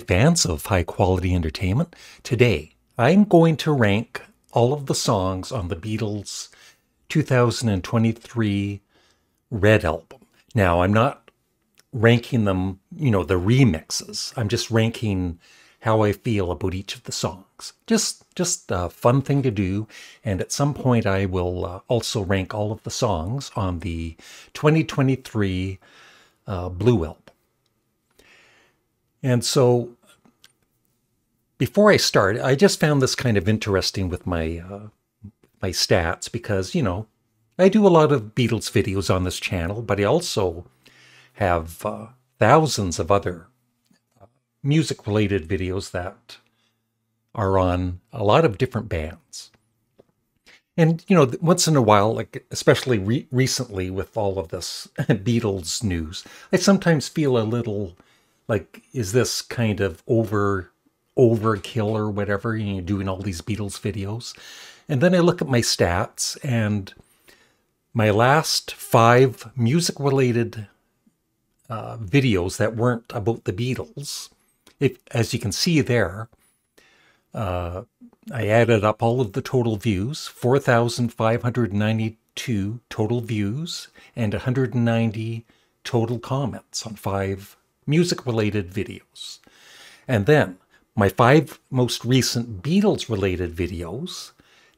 fans of high quality entertainment. Today, I'm going to rank all of the songs on the Beatles' 2023 Red album. Now, I'm not ranking them, the remixes. I'm just ranking how I feel about each of the songs. Just a fun thing to do. And at some point, I will also rank all of the songs on the 2023 Blue album. And so, before I start, I just found this kind of interesting with my my stats because, I do a lot of Beatles videos on this channel, but I also have thousands of other music-related videos that are on a lot of different bands. And, once in a while, like especially recently with all of this Beatles news, I sometimes feel a little like, is this kind of overkill or whatever, doing all these Beatles videos? And then I look at my stats, and my last 5 music-related videos that weren't about the Beatles, as you can see there, I added up all of the total views, 4,592 total views, and 190 total comments on 5 music-related videos. And then, my 5 most recent Beatles-related videos,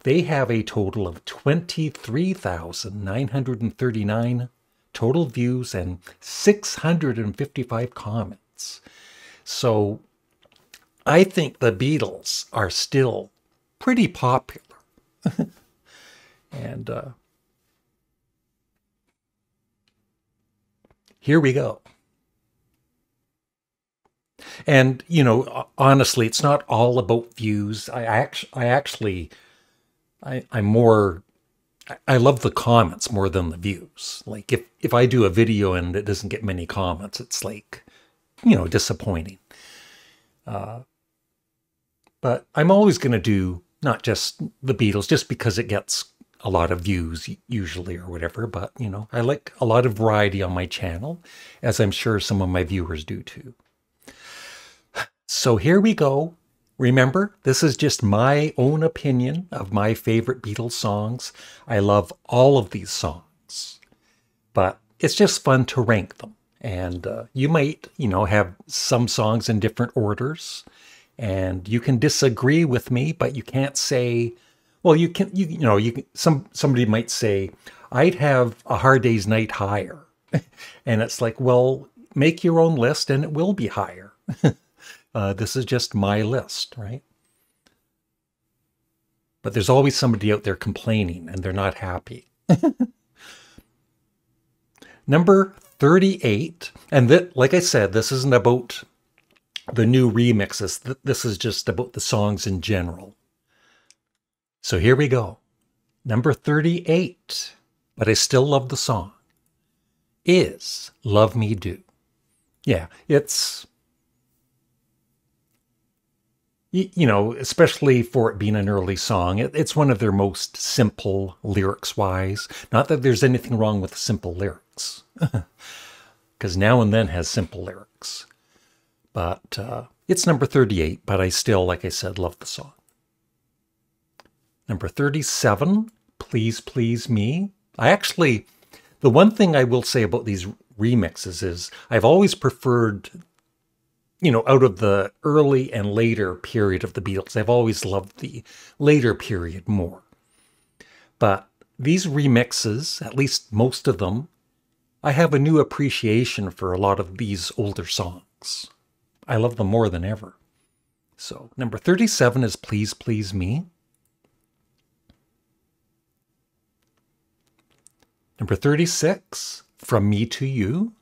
they have a total of 23,939 total views and 655 comments. So, I think the Beatles are still pretty popular. And here we go. And, honestly, it's not all about views. I love the comments more than the views. Like, if I do a video and it doesn't get many comments, it's like, disappointing. But I'm always going to do not just the Beatles, just because it gets a lot of views usually or whatever. But, I like a lot of variety on my channel, as I'm sure some of my viewers do too. So here we go. Remember, this is just my own opinion of my favorite Beatles songs. I love all of these songs, but it's just fun to rank them. And you might, have some songs in different orders, and you can disagree with me, but you can't say, well, somebody might say, I'd have A Hard Day's Night higher. And it's like, well, make your own list and it will be higher. This is just my list, right? But there's always somebody out there complaining and they're not happy. Number 38, and that, like I said, this isn't about the new remixes. This is just about the songs in general. So here we go. Number 38, but I still love the song, is Love Me Do. Yeah, it's... especially for it being an early song, it's one of their most simple lyrics-wise. Not that there's anything wrong with simple lyrics, because Now and Then has simple lyrics. But it's number 38, but I still, like I said, love the song. Number 37, Please Please Me. The one thing I will say about these remixes is I've always preferred... out of the early and later period of the Beatles, I've always loved the later period more. But these remixes, at least most of them, I have a new appreciation for a lot of these older songs. I love them more than ever. So, number 37 is Please Please Me. Number 36, From Me to You.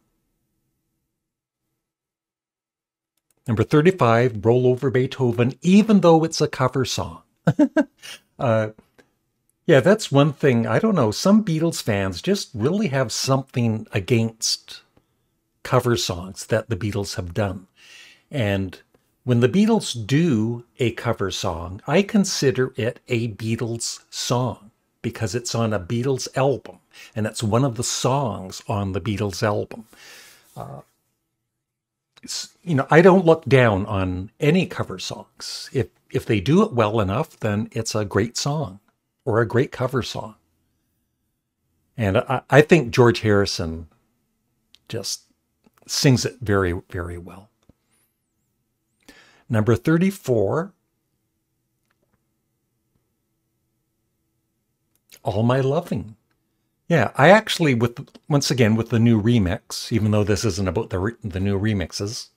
Number 35, Roll Over Beethoven, even though it's a cover song. Yeah, that's one thing. I don't know. Some Beatles fans just really have something against cover songs that the Beatles have done. And when the Beatles do a cover song, I consider it a Beatles song because it's on a Beatles album. And it's one of the songs on the Beatles album. I don't look down on any cover songs. If they do it well enough, then it's a great song or a great cover song. And I think George Harrison just sings it very, very well. Number 34, All My Loving. Yeah, I actually, once again, with the new remix, even though this isn't about the new remixes,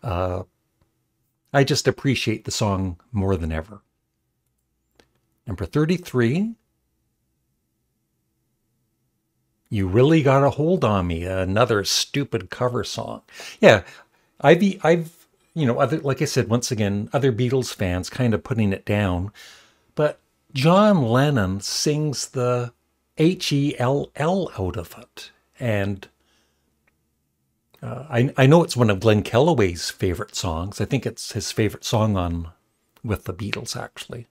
I just appreciate the song more than ever. Number 33, You Really Got a Hold on Me, another stupid cover song. Yeah, I've like I said, once again, other Beatles fans kind of putting it down, but John Lennon sings the Hell out of it. And I know it's one of Glenn Kellaway's favorite songs. I think it's his favorite song on with the Beatles, actually.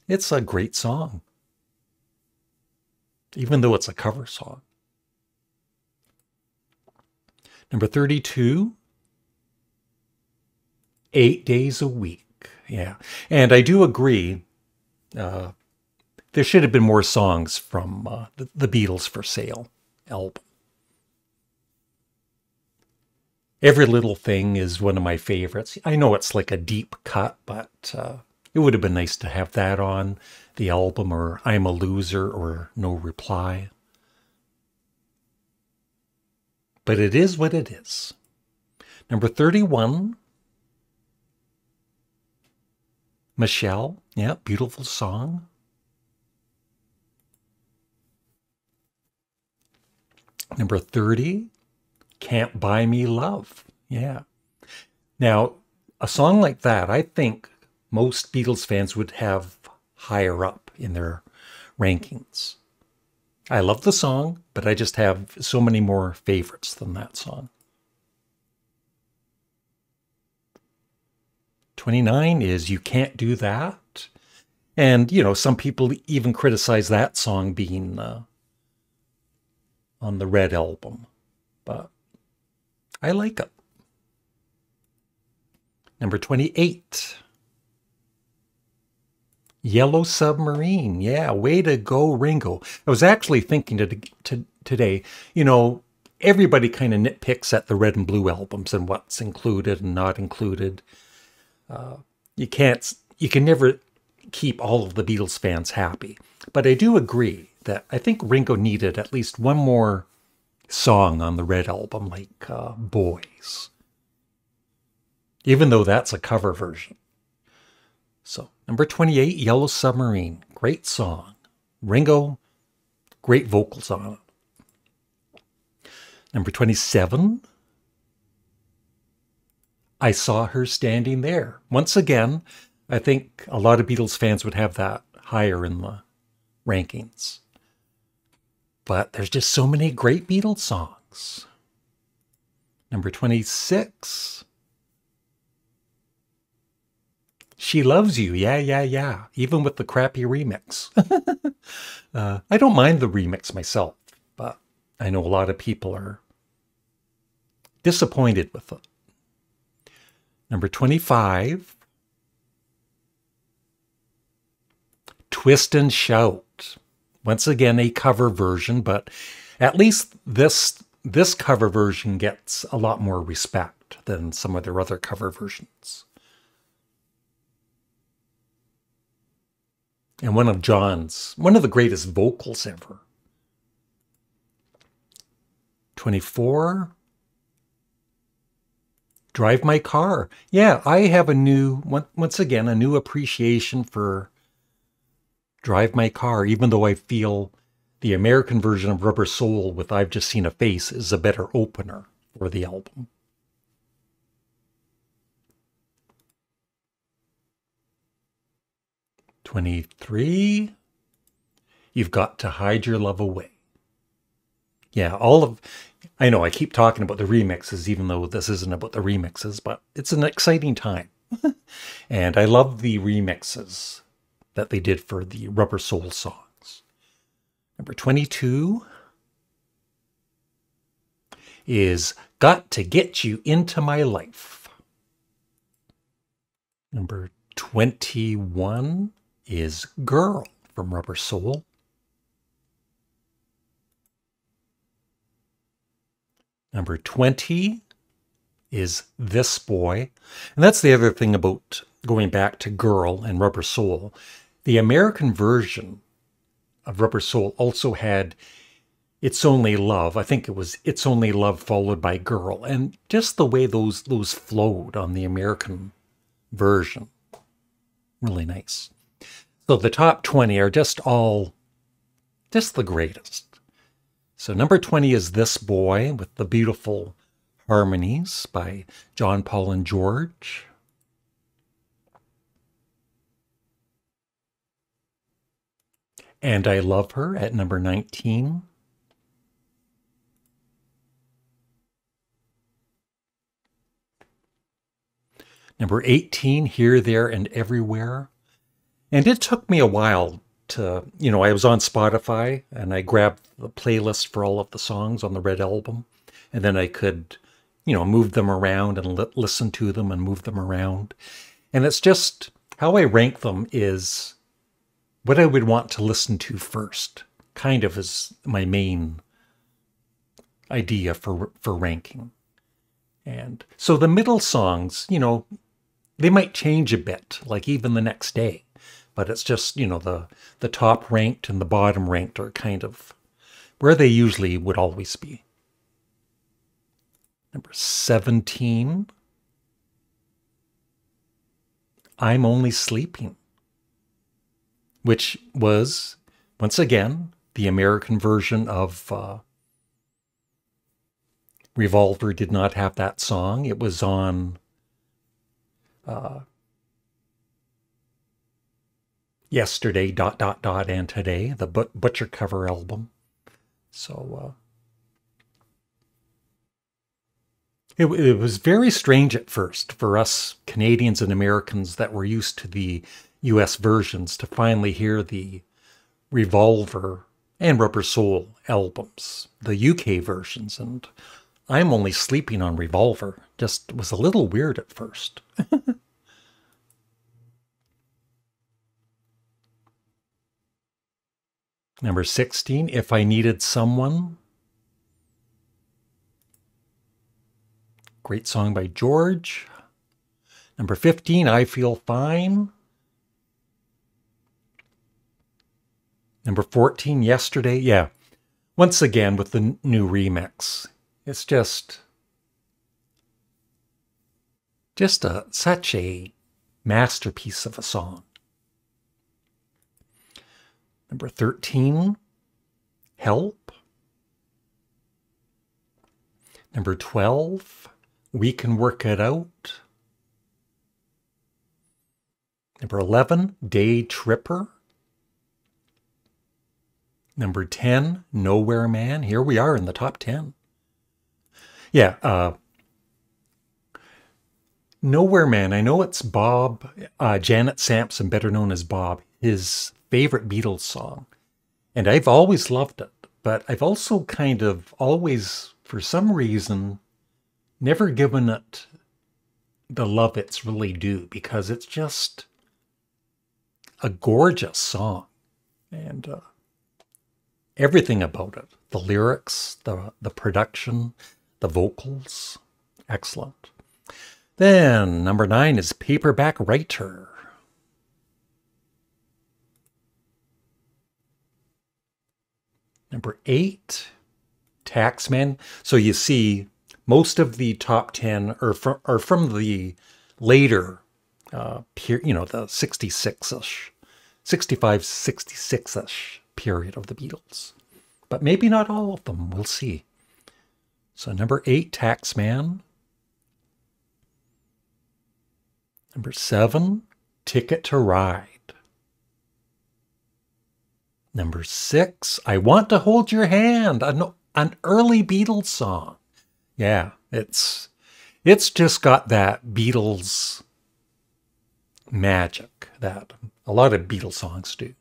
It's a great song, even though it's a cover song. Number 32, 8 Days a Week. Yeah, and I do agree. There should have been more songs from the Beatles for Sale album. Every Little Thing is one of my favorites. I know it's like a deep cut, but it would have been nice to have that on the album, or I'm a Loser, or No Reply. But it is what it is. Number 31, Michelle. Yeah, beautiful song. Number 30, Can't Buy Me Love. Yeah. Now, a song like that, I think most Beatles fans would have higher up in their rankings. I love the song, but I just have so many more favorites than that song. 29 is You Can't Do That. And, some people even criticize that song being on the Red album, but I like it. Number 28, Yellow Submarine. Yeah, way to go, Ringo. I was actually thinking today, everybody kind of nitpicks at the Red and Blue albums and what's included and not included. You can never keep all of the Beatles fans happy. But I do agree that I think Ringo needed at least one more song on the Red album, like Boys. Even though that's a cover version. So, number 28, Yellow Submarine. Great song. Ringo, great vocals on it. Number 27, I Saw Her Standing There. Once again, I think a lot of Beatles fans would have that higher in the rankings. But there's just so many great Beatles songs. Number 26, She Loves You. Yeah, yeah, yeah. Even with the crappy remix. I don't mind the remix myself, but I know a lot of people are disappointed with it. Number 25, Twist and Shout. Once again, a cover version, but at least this cover version gets a lot more respect than some of their other cover versions. And one of the greatest vocals ever. 24, Drive My Car. Yeah, I have once again, a new appreciation for Drive My Car, even though I feel the American version of Rubber Soul with I've Just Seen a Face is a better opener for the album. '23, You've Got to Hide Your Love Away. Yeah, I know I keep talking about the remixes, even though this isn't about the remixes, but it's an exciting time. And I love the remixes that they did for the Rubber Soul songs. Number 22 is Got to Get You Into My Life. Number 21 is Girl from Rubber Soul. Number 20 is This Boy. And that's the other thing about going back to Girl and Rubber Soul. The American version of Rubber Soul also had It's Only Love. I think it was It's Only Love followed by Girl. And just the way those flowed on the American version. Really nice. So the top 20 are just the greatest. So number 20 is This Boy with the beautiful harmonies by John, Paul, and George. And I Love Her at number 19. Number 18, Here, There, and Everywhere. And it took me a while to, I was on Spotify and I grabbed the playlist for all of the songs on the Red Album. And then I could, move them around and listen to them and move them around. And it's just how I rank them is what I would want to listen to first, kind of is my main idea for ranking. And so the middle songs, they might change a bit, like even the next day. But it's just, the top ranked and the bottom ranked are kind of where they usually would always be. Number 17, I'm Only Sleeping, which was, once again, the American version of Revolver did not have that song. It was on Yesterday, ... and Today, the Butcher cover album. So it was very strange at first for us Canadians and Americans that were used to the US versions to finally hear the Revolver and Rubber Soul albums, the UK versions. And I'm Only Sleeping on Revolver just was a little weird at first. Number 16, If I Needed Someone. Great song by George. Number 15, I Feel Fine. Number 14, Yesterday. Yeah, once again with the new remix. It's just such a masterpiece of a song. Number 13, Help. Number 12, We Can Work It Out. Number 11, Day Tripper. Number 10, Nowhere Man. Here we are in the top 10. Yeah, Nowhere Man. I know it's Bob, Janet Sampson, better known as Bob, his favorite Beatles song. And I've always loved it. But I've also kind of always, for some reason, never given it the love it's really due, because it's just a gorgeous song. And everything about it, the lyrics, the production, the vocals, excellent. Then number 9 is Paperback Writer. Number 8, Taxman. So you see, most of the top 10 are from the later, the 66-ish, 65, 66-ish period of the Beatles. But maybe not all of them. We'll see. So number 8, Taxman. Number 7, Ticket to Ride. Number 6, I Want to Hold Your Hand, an early Beatles song. Yeah, it's just got that Beatles magic that a lot of Beatles songs do.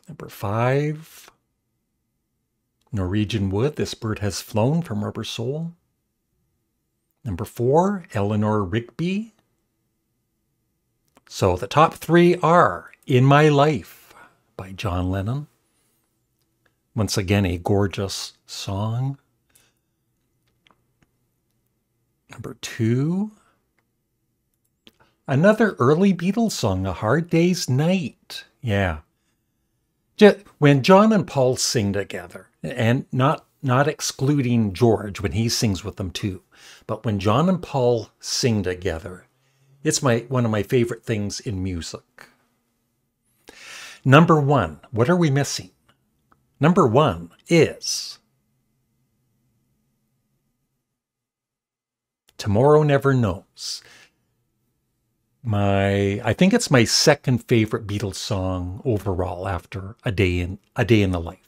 Number 5, Norwegian Wood, This Bird Has Flown from Rubber Soul. Number 4, Eleanor Rigby. So the top 3 are In My Life by John Lennon. Once again, a gorgeous song. Number 2, another early Beatles song, A Hard Day's Night. Yeah. When John and Paul sing together, and not excluding George when he sings with them too, but when John and Paul sing together, it's one of my favorite things in music. Number 1, what are we missing? Number 1 is Tomorrow Never Knows. I think it's my second favorite Beatles song overall after A Day in the Life.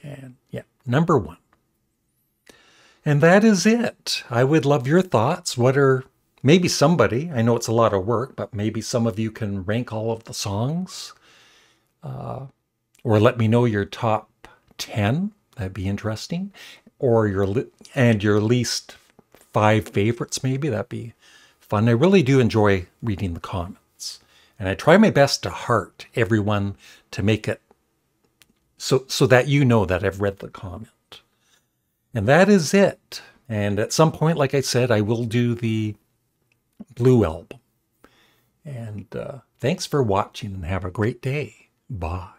And yeah, number 1. And that is it. I would love your thoughts. Maybe somebody, I know it's a lot of work, but maybe some of you can rank all of the songs. Or let me know your top 10. That'd be interesting. Or your least 5 favorites, maybe. That'd be fun. I really do enjoy reading the comments. And I try my best to heart everyone to make it so that you know that I've read the comment. And that is it. And at some point, like I said, I will do the Blue album. And thanks for watching and have a great day. Bye.